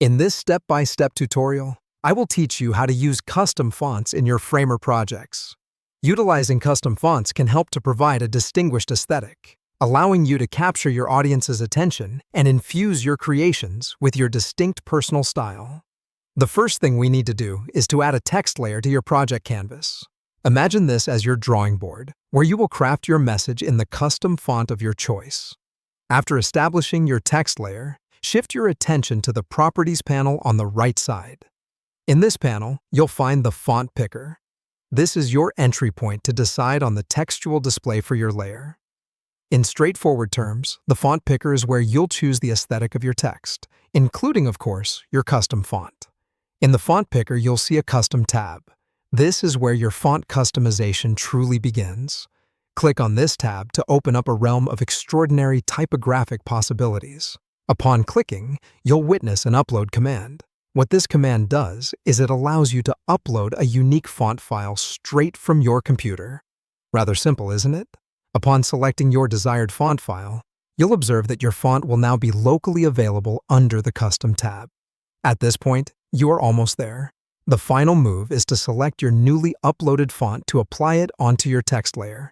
In this step-by-step tutorial, I will teach you how to use custom fonts in your Framer projects. Utilizing custom fonts can help to provide a distinguished aesthetic, allowing you to capture your audience's attention and infuse your creations with your distinct personal style. The first thing we need to do is to add a text layer to your project canvas. Imagine this as your drawing board, where you will craft your message in the custom font of your choice. After establishing your text layer, shift your attention to the Properties panel on the right side. In this panel, you'll find the Font Picker. This is your entry point to decide on the textual display for your layer. In straightforward terms, the Font Picker is where you'll choose the aesthetic of your text, including, of course, your custom font. In the Font Picker, you'll see a Custom tab. This is where your font customization truly begins. Click on this tab to open up a realm of extraordinary typographic possibilities. Upon clicking, you'll witness an upload command. What this command does is it allows you to upload a unique font file straight from your computer. Rather simple, isn't it? Upon selecting your desired font file, you'll observe that your font will now be locally available under the Custom tab. At this point, you are almost there. The final move is to select your newly uploaded font to apply it onto your text layer.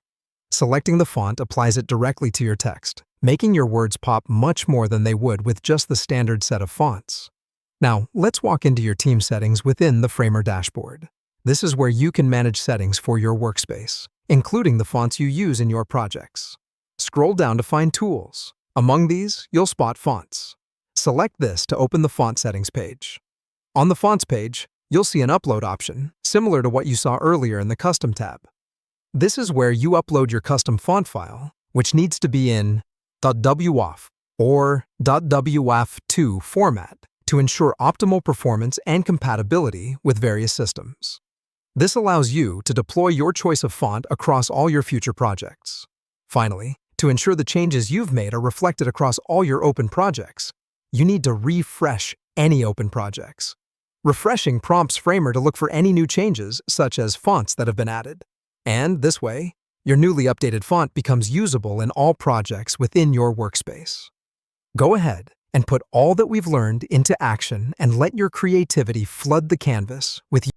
Selecting the font applies it directly to your text, making your words pop much more than they would with just the standard set of fonts. Now, let's walk into your team settings within the Framer dashboard. This is where you can manage settings for your workspace, including the fonts you use in your projects. Scroll down to find Tools. Among these, you'll spot Fonts. Select this to open the Font Settings page. On the Fonts page, you'll see an Upload option, similar to what you saw earlier in the Custom tab. This is where you upload your custom font file, which needs to be in .waf or .waf2 format to ensure optimal performance and compatibility with various systems. This allows you to deploy your choice of font across all your future projects. Finally, to ensure the changes you've made are reflected across all your open projects, you need to refresh any open projects. Refreshing prompts Framer to look for any new changes, such as fonts that have been added. And this way, your newly updated font becomes usable in all projects within your workspace. Go ahead and put all that we've learned into action and let your creativity flood the canvas with